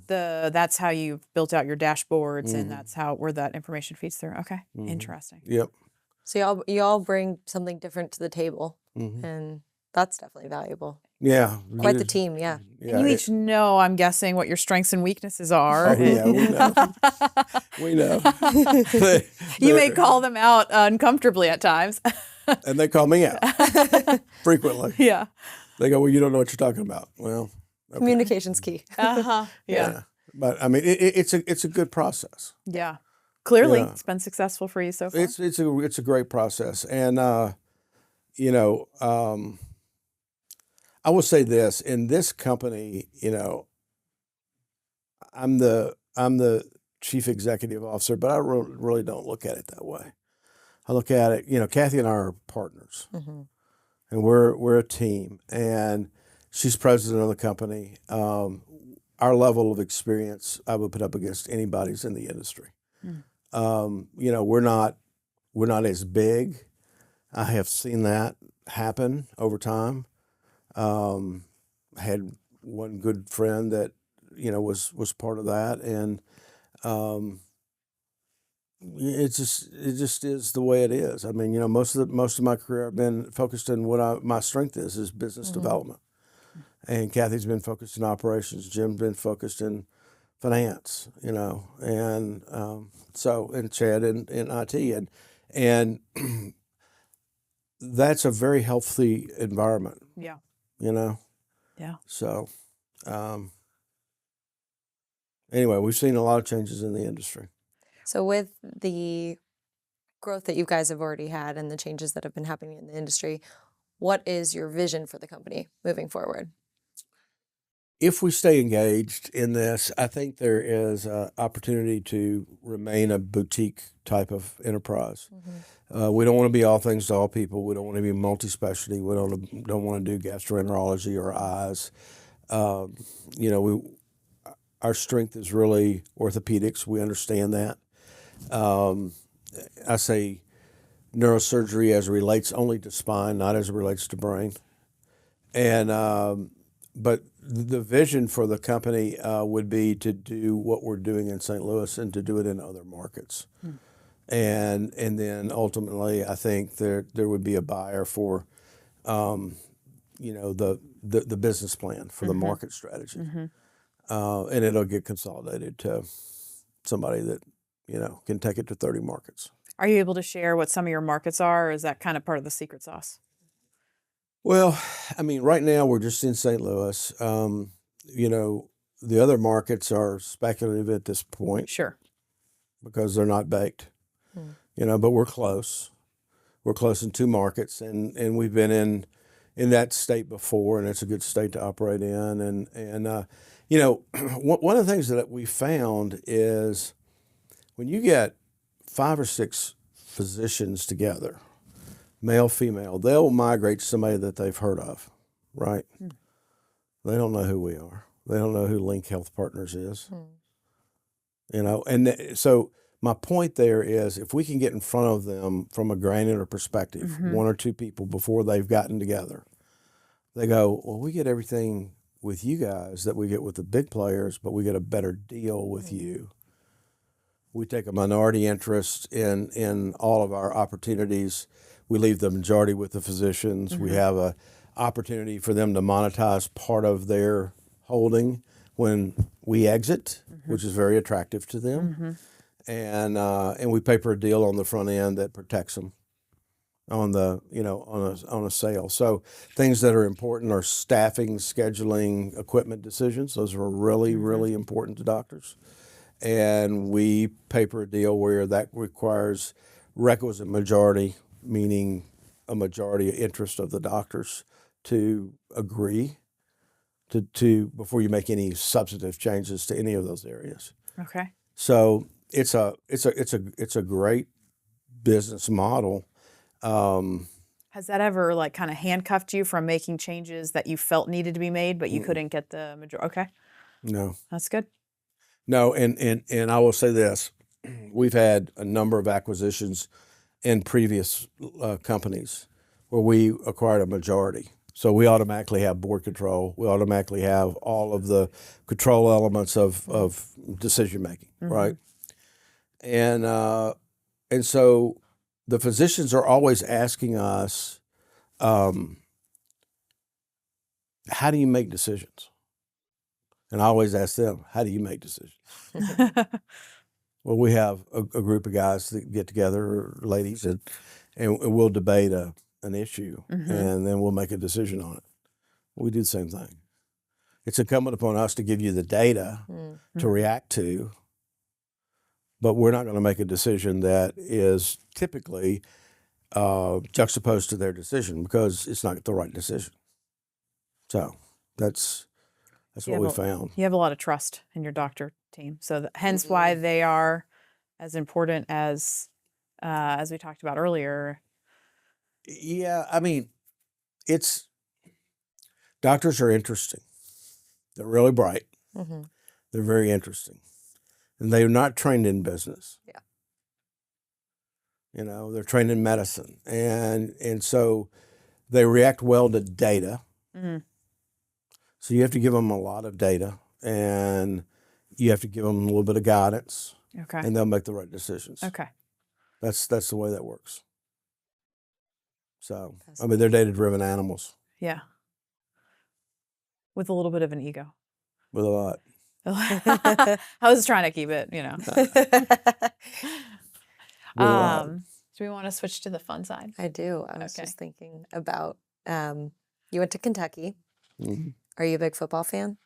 that's how you built out your dashboards, and that's where that information feeds through. Okay. Interesting. Yep. So y'all bring something different to the table, and that's definitely valuable. Yeah. Quite the team, yeah. And you each know, I'm guessing, what your strengths and weaknesses are. Oh, yeah, we know. We know. You may call them out uncomfortably at times. And they call me out frequently. Yeah. They go, well, you don't know what you're talking about. Well, okay. Communication's key. Uh-huh. Yeah. But I mean, it's a good process. Yeah. Clearly, Yeah. it's been successful for you so far. It's a great process. And, you know, I will say this, in this company, you know, I'm the chief executive officer, but I really don't look at it that way. I look at it, you know, Kathy and I are partners, and we're a team, and she's president of the company. Our level of experience, I would put up against anybody's in the industry. You know, we're not as big. I have seen that happen over time. I had one good friend that, you know, was part of that, and it just is the way it is. I mean, you know, most of my career I've been focused on what my strength is business development, and Kathy's been focused in operations. Jim's been focused in finance, you know, and and Chad in IT, and that's a very healthy environment. Yeah. You know. Yeah. So, anyway, we've seen a lot of changes in the industry. So with the growth that you guys have already had and the changes that have been happening in the industry, what is your vision for the company moving forward? If we stay engaged in this, I think there is an opportunity to remain a boutique type of enterprise. We don't want to be all things to all people. We don't want to be multi-specialty. We don't want to do gastroenterology or eyes. You know, our strength is really orthopedics. We understand that. I say neurosurgery as it relates only to spine, not as it relates to brain. And but the vision for the company would be to do what we're doing in St. Louis and to do it in other markets. And then ultimately, I think there would be a buyer for, you know, the business plan for the market strategy, and it'll get consolidated to somebody that, you know, can take it to 30 markets. Are you able to share what some of your markets are, or is that kind of part of the secret sauce? Well, I mean, right now we're just in St. Louis. You know, the other markets are speculative at this point Sure. because they're not baked. You know, but we're close. We're close in 2 markets, and we've been in that state before, and it's a good state to operate in. And you know, one of the things that we found is when you get 5 or 6 physicians together, male, female, they'll migrate to somebody that they've heard of, right? They don't know who we are. They don't know who Link Health Partners is. You know, and so my point there is if we can get in front of them from a granular perspective, 1 or 2 people before they've gotten together, they go, well, we get everything with you guys that we get with the big players, but we get a better deal with you. We take a minority interest in all of our opportunities. We leave the majority with the physicians. We have a opportunity for them to monetize part of their holding when we exit, which is very attractive to them. And we paper a deal on the front end that protects them on the, you know, on a sale. So things that are important are staffing, scheduling, equipment decisions. Those are really, really important to doctors. And we paper a deal where that requires requisite majority, meaning a majority interest of the doctors to agree to before you make any substantive changes to any of those areas. Okay. So it's a great business model. Has that ever like kind of handcuffed you from making changes that you felt needed to be made, but you couldn't get the majority? Okay. No. That's good. No, and I will say this. We've had a number of acquisitions in previous companies where we acquired a majority. So we automatically have board control. We automatically have all of the control elements of decision making, right? And so the physicians are always asking us, how do you make decisions? And I always ask them, how do you make decisions? Well, we have a group of guys that get together, or ladies, and we'll debate an issue, and then we'll make a decision on it. We do the same thing. It's incumbent upon us to give you the data to react to, but we're not going to make a decision that is typically juxtaposed to their decision because it's not the right decision. So that's what we found. You have a lot of trust in your doctor team, so hence why they are as important as we talked about earlier. Yeah, I mean, doctors are interesting. They're really bright. They're very interesting, and they're not trained in business. Yeah. You know, they're trained in medicine, and so they react well to data. So you have to give them a lot of data, and you have to give them a little bit of guidance, Okay. and they'll make the right decisions. Okay. That's the way that works. So, I mean, they're data-driven animals Yeah. With a little bit of an ego. with a lot. I was trying to keep it, you know. With a lot. Do we want to switch to the fun side? I do. I was Okay. just thinking about you went to Kentucky. Mhm. Are you a big football fan?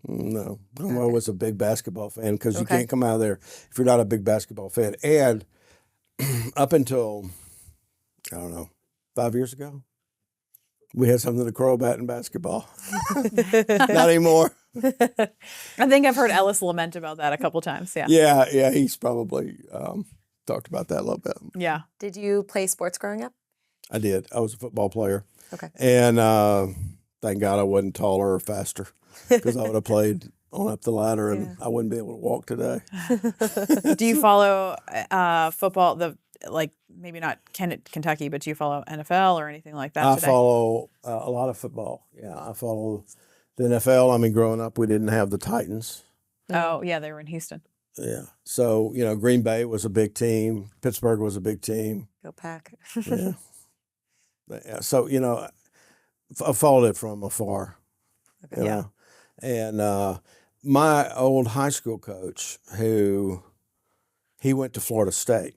No, I was a big basketball fan because you Okay. can't come out of there if you're not a big basketball fan. And up until, I don't know, 5 years ago, we had something to crow about in basketball. Not anymore. I think I've heard Ellis lament about that a couple times. Yeah. Yeah, he's probably talked about that a little bit. Yeah. Did you play sports growing up? I did. I was a football player. Okay. And thank God I wasn't taller or faster because I would have played on up the ladder and I wouldn't be able to walk today. Do you follow football? Maybe not Kentucky, but do you follow NFL or anything like that? I today? follow a lot of football. Yeah, I follow the NFL. I mean, growing up, we didn't have the Titans. Oh yeah, they were in Houston. Yeah. So, Green Bay was a big team. Pittsburgh was a big team. Go Pack. Yeah. Yeah. So, I followed it from afar. Okay. You Yeah. know? And my old high school coach, he went to Florida State.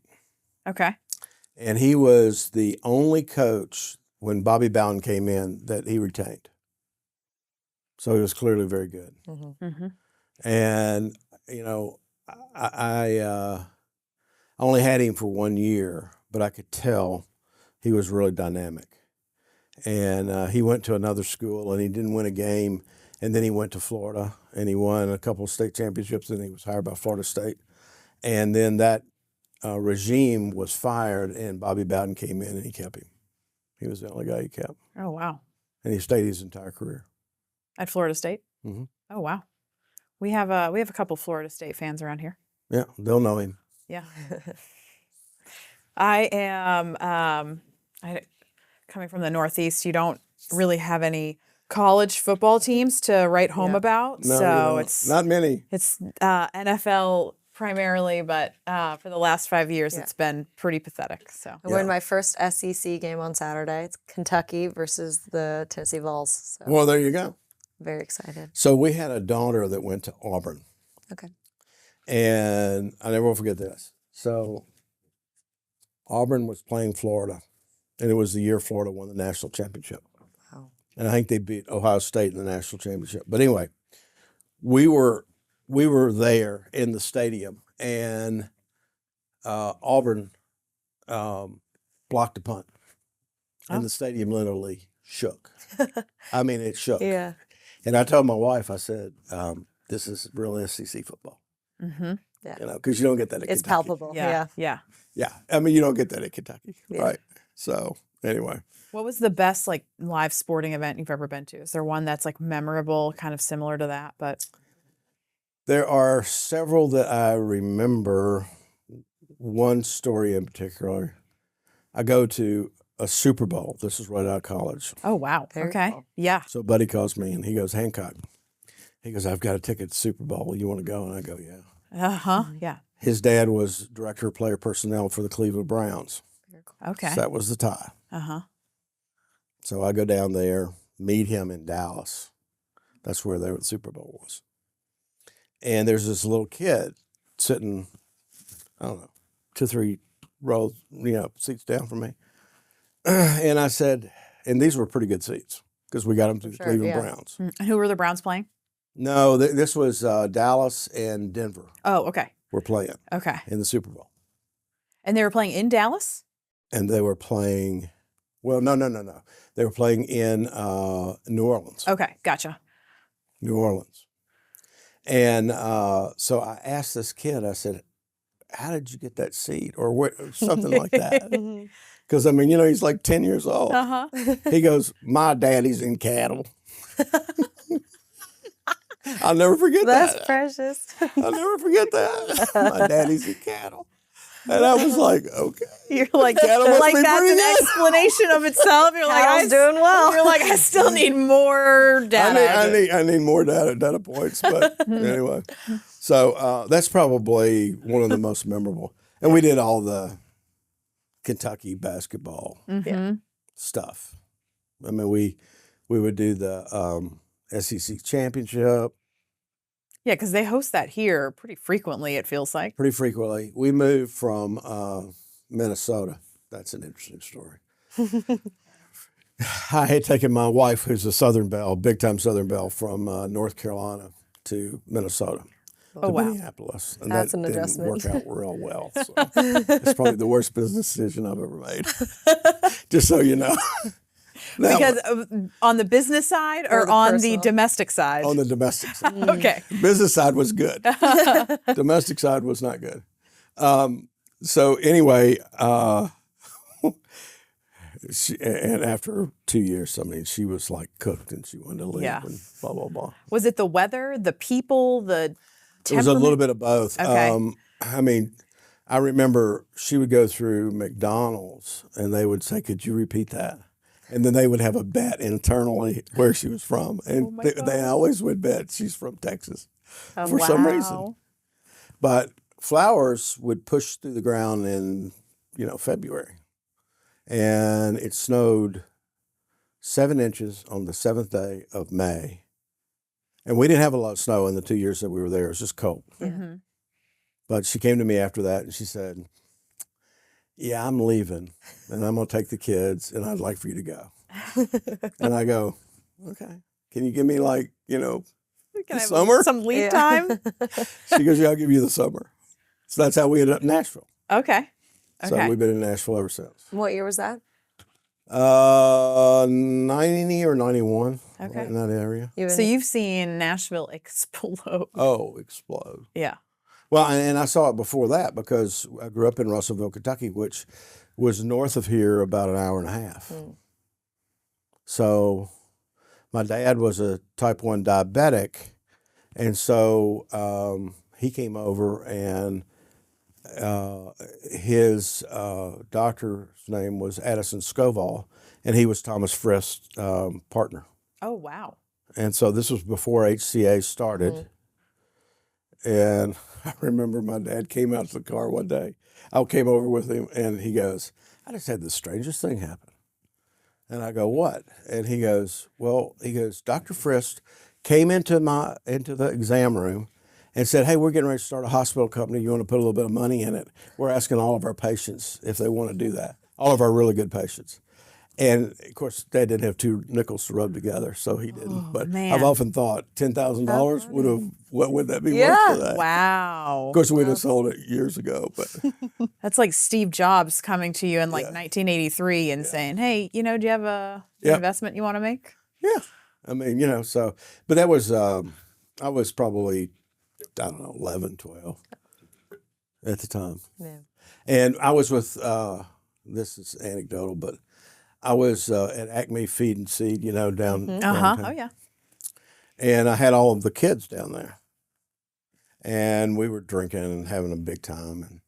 Okay. And he was the only coach when Bobby Bowden came in that he retained. So he was clearly very good. Mm-hmm. Mm-hmm. And, I only had him for 1 year, but I could tell he was really dynamic. And he went to another school and he didn't win a game. And then he went to Florida and he won a couple of state championships and he was hired by Florida State. And then that regime was fired and Bobby Bowden came in and he kept him. He was the only guy he kept. Oh wow. And he stayed his entire career. At Florida State. Mm-hmm. Oh wow. We have a couple Florida State fans around here. Yeah, they'll know him. Yeah. I am coming from the Northeast. You don't really have any college football teams to write home Yeah. about, No, so it's not many. It's NFL primarily, but for the last 5 years, Yeah. it's been pretty pathetic. So I won my first SEC game on Saturday. It's Kentucky versus the Tennessee Vols. So Well, there you go. very excited. So we had a daughter that went to Auburn. Okay. And I never will forget this. So Auburn was playing Florida, and it was the year Florida won the national championship. Wow. And I think they beat Ohio State in the national championship. But anyway, we were there in the stadium, and Auburn blocked a punt, and the stadium literally shook. I mean, it shook. Yeah. And I told my wife, I said, "This is real SEC football." mm-hmm. Because you don't get that at It's Kentucky. palpable. Yeah. yeah. Yeah, I mean, you don't get that at Kentucky, Yeah. right? So anyway, What was the best live sporting event you've ever been to? Is there one that's memorable, kind of similar to that? But there are several that I remember. One story in particular, I go to a Super Bowl. This is right out of college. oh wow, Very okay, cool. yeah, So Buddy calls me and he goes, "Hancock," he goes, "I've got a ticket to Super Bowl. You want to go?" And I go, "Yeah." yeah, His dad was director of player personnel for the Cleveland Browns. Very cool. okay, So that was the tie. So I go down there, meet him in Dallas. That's where the Super Bowl was. And there's this little kid sitting, I don't know, 2-3 rows, seats down from me. And I said, and these were pretty good seats because we got them through the Sure, Cleveland yeah. Browns. And who were the Browns playing? No, this was Dallas and Denver Oh, okay, were playing okay, in the Super Bowl. and they were playing in Dallas. And they were playing, well, no. They were playing in New Orleans. Okay, gotcha. New Orleans. And so I asked this kid, I said, "How did you get that seat?" Or something like that. Mhm. Because, I mean, he's like 10 years old. Uh huh. He goes, "My daddy's in cattle." I'll never forget That's that. precious. I'll never forget that. My daddy's in cattle. And I was like, okay. You're like, Cattle must be that's pretty an good. explanation of itself. You're like, Cattle's doing well. You're like, I still need more data. I need more data points. But anyway, so that's probably one of the most memorable. And we did all the Kentucky basketball Mhm. stuff. I mean, we would do the SEC championship Yeah, because they host that here pretty frequently, it feels like. pretty frequently. We moved from Minnesota. That's an interesting story. I had taken my wife, who's a Southern Belle, big time Southern Belle from North Carolina, to Minnesota, Oh, to wow. Minneapolis, and That's that an didn't adjustment. work out real well. So it's probably the worst business decision I've ever made. Just so you know. Now, Because on the business side or the on the personal? domestic side? on the domestic side, Okay. business side was good. Domestic side was not good. So anyway, and after 2 years, I mean, she was like cooked and she wanted to leave Yeah. and blah, blah, blah. Was it the weather, the people, the It was a little temperament? bit of both. Okay. I mean, I remember she would go through McDonald's and they would say, "Could you repeat that?" And then they would have a bet internally where she was from. And my they always would bet she's from Texas Oh, for some reason. wow. But flowers would push through the ground in, February. And it snowed 7 inches on the 7th day of May. And we didn't have a lot of snow in the 2 years that we were there. It was just cold. Mhm. But she came to me after that and she said, "Yeah, I'm leaving and I'm going to take the kids and I'd like for you to go." And I go, "Okay. Can you give me Can the I have summer?" some lead Yeah. time? She goes, "Yeah, I'll give you the summer." So that's how we ended up in Nashville. Okay. So Okay. we've been in Nashville ever since. What year was that? 90 or 91, Okay. right in that area. So you've seen Nashville explode. Oh, explode. Yeah. Well, and I saw it before that because I grew up in Russellville, Kentucky, which was north of here about an hour and a half. So my dad was a type 1 diabetic, and so he came over and his doctor's name was Addison Scovall, and he was Thomas Frist's partner. Oh, wow. And so this was before HCA started. And I remember my dad came out to the car one day. I came over with him, and he goes, "I just had the strangest thing happen." And I go, "What?" And he goes, "Dr. Frist came into the exam room and said, 'Hey, we're getting ready to start a hospital company. You want to put a little bit of money in it? We're asking all of our patients if they want to do that, all of our really good patients.'" And of course, Dad didn't have 2 nickels to rub together, so he didn't. But man. I've often thought $10,000 what would that be Yeah. worth today? Wow. Of course, we'd have sold it years ago, but That's like Steve Jobs coming to you in 1983 and saying, "Hey, do you have an investment you want to make?" yeah, I mean, but that was I was probably 11, 12 at the time, Yeah. and I was with this is anecdotal, but I was at Acme Feed and Seed, down downtown. Oh, yeah. And I had all of the kids down there, and we were drinking and having a big time, and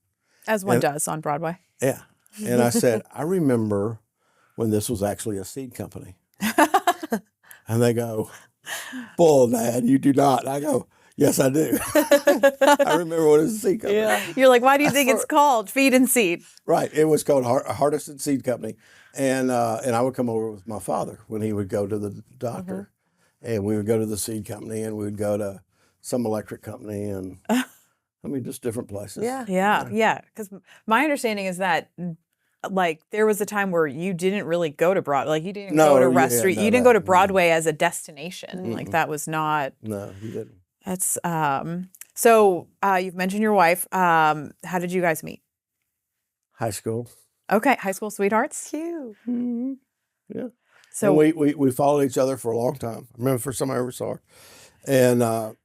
As one does on Broadway. yeah. And I said, "I remember when this was actually a seed company." And they go, "Bull, Dad, you do not." I go, "Yes, I do." I remember when it was a seed company. You're like, why do you think it's called Feed and Seed? Right. It was called Hardison Seed Company. And I would come over with my father when he would go to the doctor. And we would go to the seed company and we would go to some electric company and just different places. Yeah. Yeah. Because my understanding is that there was a time where you didn't really go to Broadway. Like you didn't go to restaurant. no, You didn't no, go to Broadway as a destination. Mm-mm. Like that was not. No, he didn't. That's so you've mentioned your wife. How did you guys meet? High school. Okay, high school sweethearts. Cute. Mm-hmm. Yeah. So And we followed each other for a long time. I remember the first time I ever saw her. And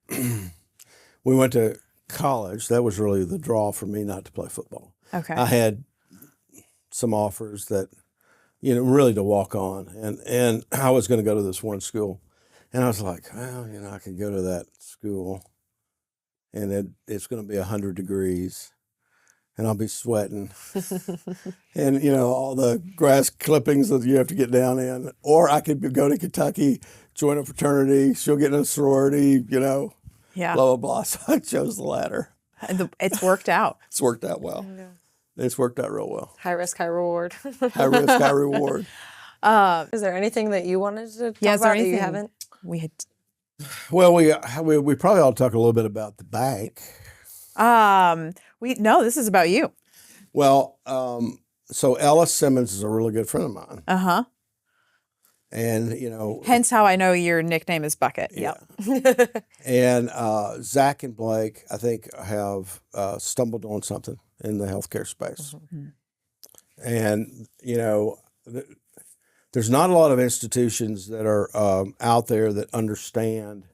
we went to college. That was really the draw for me not to play football. okay. I had some offers that, really to walk on. And I was going to go to this one school. And I was like, well, I could go to that school and it's going to be 100 degrees and I'll be sweating. And, all the grass clippings that you have to get down in. Or I could go to Kentucky, join a fraternity, she'll get in a sorority, Yeah. blah, blah, blah. So I chose the latter. And it's worked out. It's worked out well. It's worked out real well. High risk, high reward. High risk, high reward. Is there anything that you wanted to talk Yeah, is there about that you anything- haven't? We had Well, we probably ought to talk a little bit about the bank. this is about you. Well, so Ellis Simmons is a really good friend of mine. Uh-huh. And, you know, Hence how I know your nickname is Bucket. yeah. Yep. And Zach and Blake, I think, have stumbled on something in the healthcare space. Mm-hmm. And, you know, there's not a lot of institutions that are out there that understand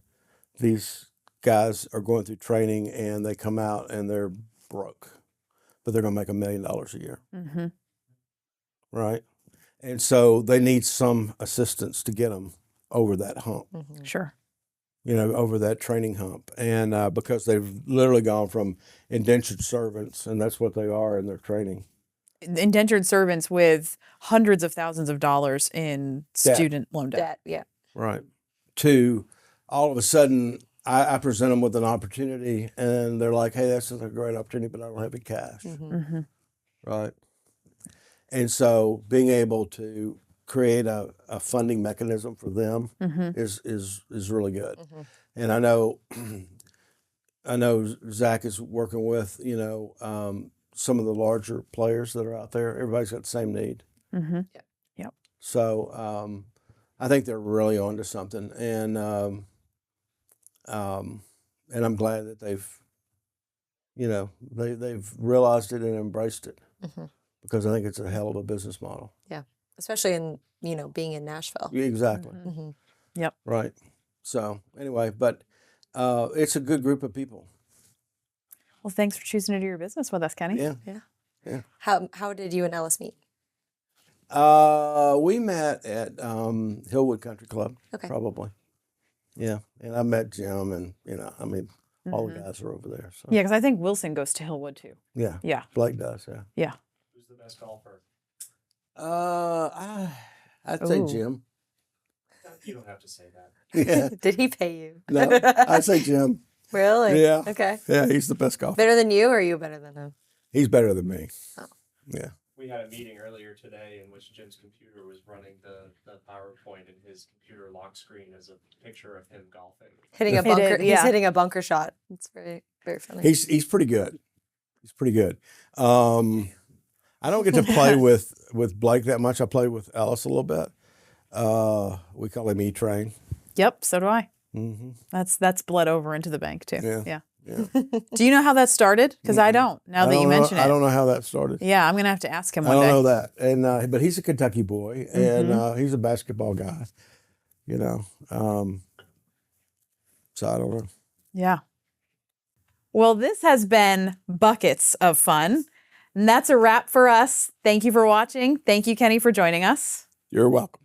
these guys are going through training and they come out and they're broke, but they're going to make $1 million a year. Mm-hmm. Right. And so they need some assistance to get them over that hump, Sure. you know, over that training hump. And because they've literally gone from indentured servants, and that's what they are in their training. Indentured servants with hundreds of thousands of dollars in Debt. student loan debt. That, yeah. Right. To all of a sudden, I present them with an opportunity and they're like, hey, this is a great opportunity, but I don't have any cash. Mm-hmm. Right. And so being able to create a funding mechanism for them is really good. And I know Zach is working with, you know, some of the larger players that are out there. Everybody's got the same need. Mm-hmm. Yeah. Yep. So I think they're really onto something. And I'm glad that they've, you know, they've realized it and embraced it. Because I think it's a hell of a business model. Yeah. Especially in, you know, being in Nashville. Yeah, exactly. Yep. Right. So anyway, but it's a good group of people. Well, thanks for choosing to do your business with us, Kenny. Yeah. How did you and Ellis meet? We met at Hillwood Country Club. Okay. Probably. Yeah. And I met Jim and, you know, I mean, all the guys are over there. So Yeah, because I think Wilson goes to Hillwood too. yeah. Yeah. Blake does, yeah. Yeah. Who's the best golfer? I'd say Ooh. Jim. You don't have to say that. Yeah. Did he pay you? No, I'd say Jim. Really? Yeah. Okay. Yeah, he's the best golfer. Better than you, or are you better than him? He's better than me. Oh. Yeah. We had a meeting earlier today in which Jim's computer was running the PowerPoint, and his computer lock screen is a picture of him golfing. Hitting a It bunker. is, yeah. He's hitting a bunker shot. It's very, very funny. He's pretty good. He's pretty good. I don't get to play with Blake that much. I play with Ellis a little bit. We call him E-Train. Yep. So do I. Mm-hmm. That's bled over into the bank too. Yeah. Yeah. Yeah. Do you know how that started? Because I don't. Now that you mention it. I don't know how that started. Yeah, I'm gonna have to ask him I one don't day. know that. And but he's a Kentucky boy, and he's a basketball guy. You know, so I don't know. Yeah. Well, this has been buckets of fun. And that's a wrap for us. Thank you for watching. Thank you, Kenny, for joining us. You're welcome.